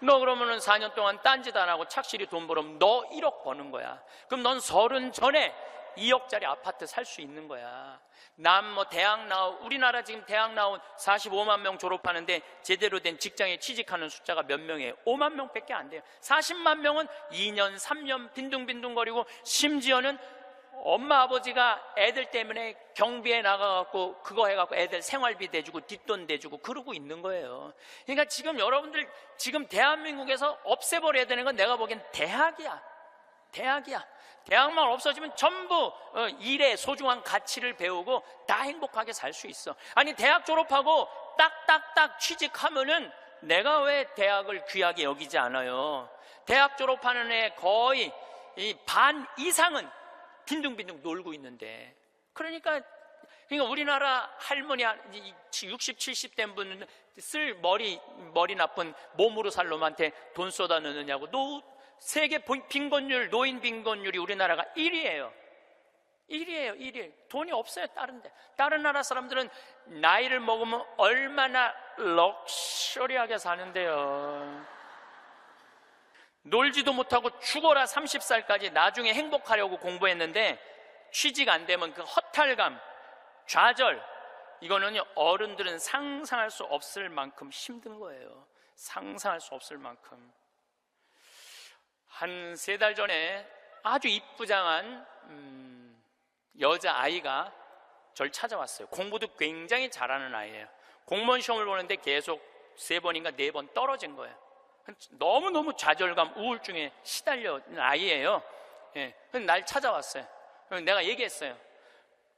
너 그러면은 4년 동안 딴짓 안 하고 착실히 돈 벌으면 너 1억 버는 거야. 그럼 넌 30 전에 2억짜리 아파트 살 수 있는 거야. 우리나라 지금 대학 나온 45만 명 졸업하는데 제대로 된 직장에 취직하는 숫자가 몇 명이에요? 5만 명밖에 안 돼요. 40만 명은 2년, 3년 빈둥빈둥거리고, 심지어는 엄마 아버지가 애들 때문에 경비에 나가갖고 그거 해갖고 애들 생활비 대주고 뒷돈 대주고 그러고 있는 거예요. 그러니까 지금 여러분들, 지금 대한민국에서 없애버려야 되는 건 내가 보기엔 대학이야. 대학만 없어지면 전부 일의 소중한 가치를 배우고 다 행복하게 살 수 있어. 아니, 대학 졸업하고 딱딱딱 취직하면은 내가 왜 대학을 귀하게 여기지 않아요? 대학 졸업하는 애 거의 반 이상은 빈둥빈둥 놀고 있는데. 그러니까 우리나라 할머니 60, 70 된 분은 머리 나쁜 몸으로 살 놈한테 돈 쏟아 넣느냐고. 세계 빈곤율, 노인 빈곤율이 우리나라가 1위예요. 1위. 돈이 없어요, 다른 나라 사람들은 나이를 먹으면 얼마나 럭셔리하게 사는데요. 놀지도 못하고 죽어라 30살까지 나중에 행복하려고 공부했는데 취직 안 되면 그 허탈감, 좌절, 이거는 어른들은 상상할 수 없을 만큼 힘든 거예요. 상상할 수 없을 만큼. 한 3달 전에 아주 이쁘장한 여자아이가 저를 찾아왔어요. 공부도 굉장히 잘하는 아이예요. 공무원 시험을 보는데 계속 3번인가 4번 떨어진 거예요. 너무너무 좌절감, 우울증에 시달려있는 아이예요. 그래서 날 찾아왔어요. 내가 얘기했어요.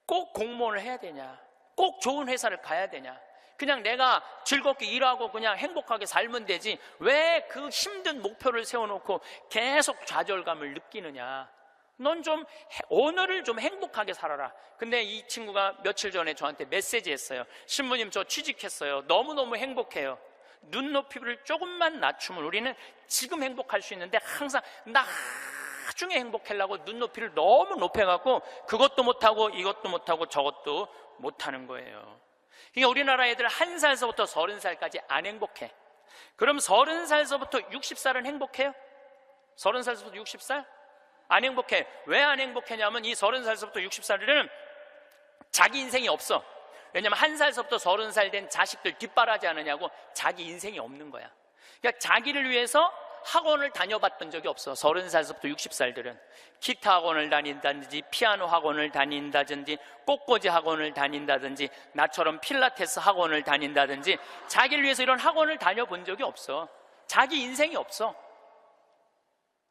꼭 공무원을 해야 되냐? 꼭 좋은 회사를 가야 되냐? 그냥 내가 즐겁게 일하고 그냥 행복하게 살면 되지 왜 그 힘든 목표를 세워놓고 계속 좌절감을 느끼느냐? 넌 좀 오늘을 좀 행복하게 살아라. 근데 이 친구가 며칠 전에 저한테 메시지 했어요. 신부님, 저 취직했어요. 너무너무 행복해요. 눈높이를 조금만 낮추면 우리는 지금 행복할 수 있는데 항상 나중에 행복하려고 눈높이를 너무 높여갖고 그것도 못하고 이것도 못하고 저것도 못하는 거예요. 그러니까 우리나라 애들 1살서부터 30살까지 안 행복해. 그럼 30살서부터 60살은 행복해요? 30살서부터 60살? 안 행복해. 왜 안 행복하냐면 이 30살서부터 60살에는 자기 인생이 없어. 왜냐면 1살서부터 30살 된 자식들 뒷바라지 않느냐고 자기 인생이 없는 거야. 그러니까 자기를 위해서 학원을 다녀봤던 적이 없어. 30살서부터 60살들은 기타 학원을 다닌다든지 피아노 학원을 다닌다든지 꽃꽂이 학원을 다닌다든지 나처럼 필라테스 학원을 다닌다든지 자기를 위해서 이런 학원을 다녀본 적이 없어. 자기 인생이 없어.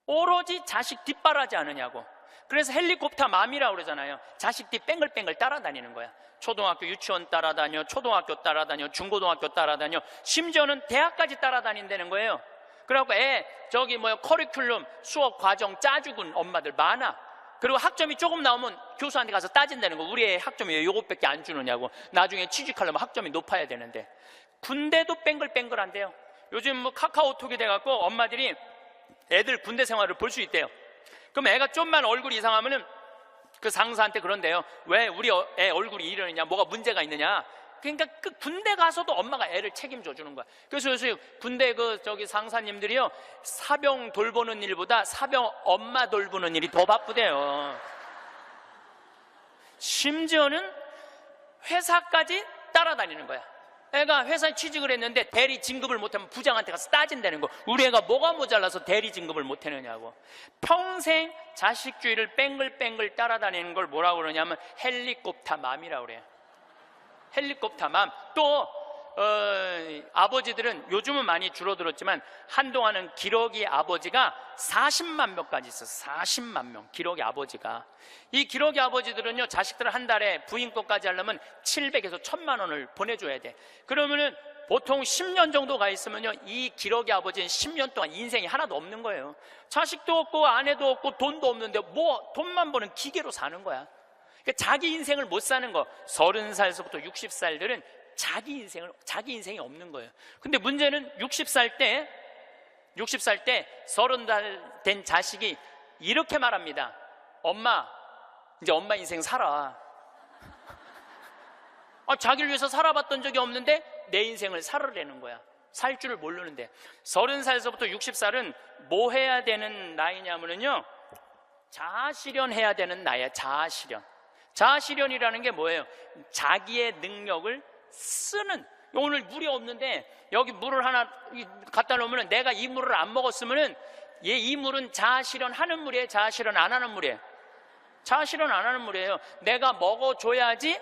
오로지 자식 뒷바라지 않느냐고. 그래서 헬리콥터 맘이라고 그러잖아요. 자식 뒤 뺑글뺑글 따라다니는 거야. 초등학교 유치원 따라다녀, 초등학교 따라다녀, 중고등학교 따라다녀, 심지어는 대학까지 따라다닌다는 거예요. 그래갖고 커리큘럼 수업 과정 짜주군 엄마들 많아. 그리고 학점이 조금 나오면 교수한테 가서 따진다는 거. 우리 애 학점이 왜 요것밖에 안 주느냐고. 나중에 취직하려면 학점이 높아야 되는데. 군대도 뺑글뺑글한데요. 요즘 뭐 카카오톡이 돼갖고 엄마들이 애들 군대 생활을 볼 수 있대요. 그럼 애가 좀만 얼굴이 이상하면은 그 상사한테 그런대요. 왜 우리 애 얼굴이 이러느냐, 뭐가 문제가 있느냐. 그러니까 그 군대 가서도 엄마가 애를 책임져 주는 거야. 그래서 요새 군대 상사님들이요, 사병 돌보는 일보다 사병 엄마 돌보는 일이 더 바쁘대요. 심지어는 회사까지 따라다니는 거야. 애가 회사에 취직을 했는데 대리 진급을 못하면 부장한테 가서 따진다는 거. 우리 애가 뭐가 모자라서 대리 진급을 못하느냐고. 평생 자식주의를 뺑글뺑글 따라다니는 걸 뭐라고 그러냐면 헬리콥터 맘이라고 그래요. 헬리콥터 맘. 또 아버지들은 요즘은 많이 줄어들었지만 한동안은 기러기 아버지가 40만 명까지 있었어요. 40만 명 기러기 아버지가. 이 기러기 아버지들은요, 자식들 한 달에 부인 것까지 하려면 700에서 1000만 원을 보내줘야 돼. 그러면은 보통 10년 정도 가 있으면요, 이 기러기 아버지는 10년 동안 인생이 하나도 없는 거예요. 자식도 없고 아내도 없고 돈도 없는데 뭐 돈만 버는 기계로 사는 거야. 그러니까 자기 인생을 못 사는 거. 30살서부터 60살들은 자기 인생이 없는 거예요. 근데 문제는 60살 때 30살 된 자식이 이렇게 말합니다. 엄마, 이제 엄마 인생 살아. 자기를 위해서 살아봤던 적이 없는데 내 인생을 살으라는 거야. 살 줄을 모르는데. 30살서부터 60살은 뭐 해야 되는 나이냐면요, 자아실현해야 되는 나이야. 자아실현이라는 게 뭐예요? 자기의 능력을 쓰는. 오늘 물이 없는데 여기 물을 하나 갖다 놓으면 내가 이 물을 안 먹었으면은 이 물은 자아실현하는 물이에요? 자아실현 안 하는 물이에요? 자아실현 안 하는 물이에요. 내가 먹어줘야지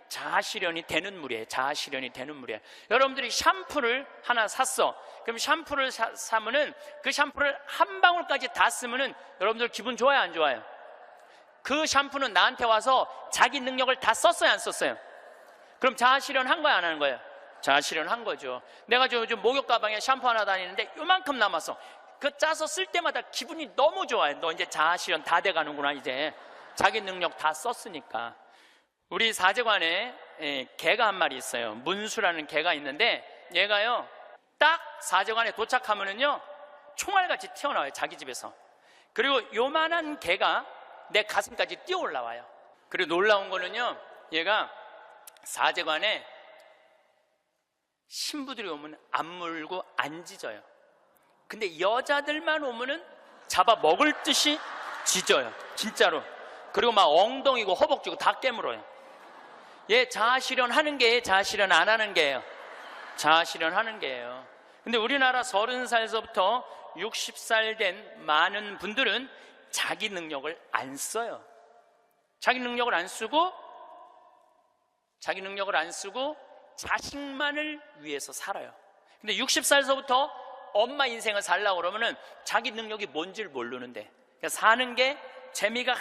자아실현이 되는 물이에요. 자아실현이 되는 물이에요. 여러분들이 샴푸를 하나 샀어. 그럼 샴푸를 사면은 그 샴푸를 한 방울까지 다 쓰면은 여러분들 기분 좋아요, 안 좋아요? 그 샴푸는 나한테 와서 자기 능력을 다 썼어요, 안 썼어요? 그럼 자아실현 한 거야, 안 하는 거예요? 자아실현 한 거죠. 내가 요즘 목욕 가방에 샴푸 하나 다니는데 요만큼 남았어. 그 짜서 쓸 때마다 기분이 너무 좋아요. 너 이제 자아실현 다 돼가는구나. 이제 자기 능력 다 썼으니까. 우리 사제관에 개가 한 마리 있어요. 문수라는 개가 있는데 얘가요, 딱 사제관에 도착하면은요, 총알같이 튀어나와요, 자기 집에서. 그리고 요만한 개가 내 가슴까지 뛰어 올라와요. 그리고 놀라운 거는요, 얘가 사제관에 신부들이 오면 안 물고 안 짖어요. 근데 여자들만 오면은 잡아 먹을 듯이 짖어요, 진짜로. 그리고 막 엉덩이고 허벅지고 다 깨물어요. 얘 자아실현 하는 게예요, 자아실현 안 하는 게예요? 자아실현 하는 게예요. 근데 우리나라 30살서부터 60살 된 많은 분들은 자기 능력을 안 써요. 자기 능력을 안 쓰고 자식만을 위해서 살아요. 근데 60살서부터 엄마 인생을 살려고 그러면은 자기 능력이 뭔지를 모르는데, 그러니까 사는 게 재미가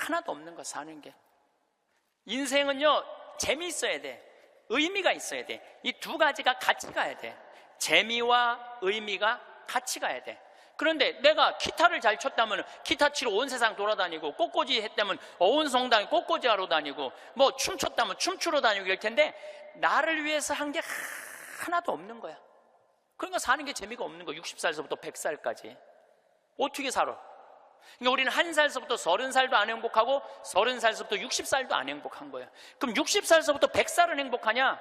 하나도 없는 거야. 사는 게. 인생은요, 재미있어야 돼. 의미가 있어야 돼. 이 두 가지가 같이 가야 돼. 재미와 의미가 같이 가야 돼. 그런데 내가 기타를 잘 쳤다면 기타 치러 온 세상 돌아다니고, 꽃꽂이 했다면 온 성당에 꽃꽂이 하러 다니고, 뭐 춤췄다면 춤추러 다니고 이럴 텐데 나를 위해서 한 게 하나도 없는 거야. 그러니까 사는 게 재미가 없는 거야. 60살서부터 100살까지 어떻게 살아? 그러니까 우리는 1살서부터 30살도 안 행복하고 30살서부터 60살도 안 행복한 거야. 그럼 60살서부터 100살은 행복하냐?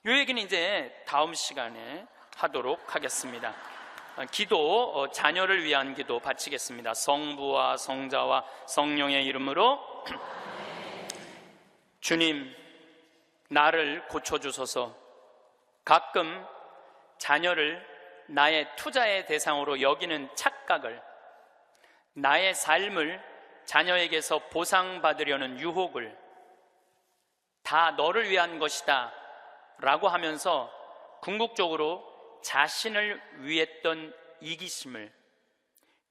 이 얘기는 이제 다음 시간에 하도록 하겠습니다. 기도, 자녀를 위한 기도 바치겠습니다. 성부와 성자와 성령의 이름으로. 주님, 나를 고쳐주소서. 가끔 자녀를 나의 투자의 대상으로 여기는 착각을, 나의 삶을 자녀에게서 보상받으려는 유혹을 다 너를 위한 것이다 라고 하면서 궁극적으로 자신을 위했던 이기심을,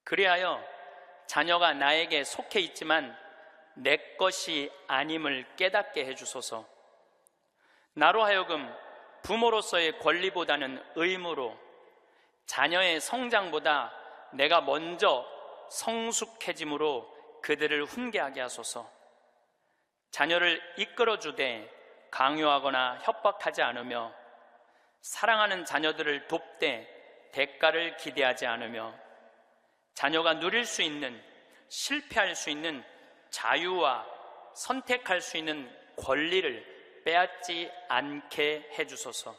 그리하여 자녀가 나에게 속해 있지만 내 것이 아님을 깨닫게 해주소서. 나로 하여금 부모로서의 권리보다는 의무로 자녀의 성장보다 내가 먼저 성숙해짐으로 그들을 훈계하게 하소서. 자녀를 이끌어주되 강요하거나 협박하지 않으며, 사랑하는 자녀들을 돕되 대가를 기대하지 않으며, 자녀가 누릴 수 있는, 실패할 수 있는 자유와 선택할 수 있는 권리를 빼앗지 않게 해주소서.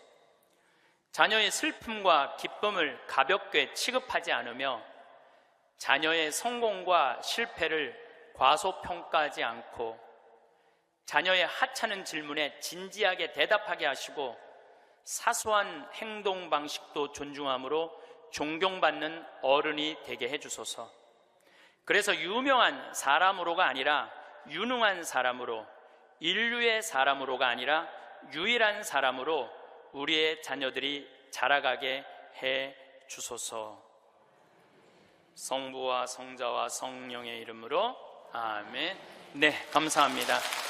자녀의 슬픔과 기쁨을 가볍게 취급하지 않으며, 자녀의 성공과 실패를 과소평가하지 않고, 자녀의 하찮은 질문에 진지하게 대답하게 하시고, 사소한 행동 방식도 존중함으로 존경받는 어른이 되게 해주소서. 그래서 유명한 사람으로가 아니라 유능한 사람으로, 인류의 사람으로가 아니라 유일한 사람으로 우리의 자녀들이 자라가게 해 주소서. 성부와 성자와 성령의 이름으로 아멘. 네, 감사합니다.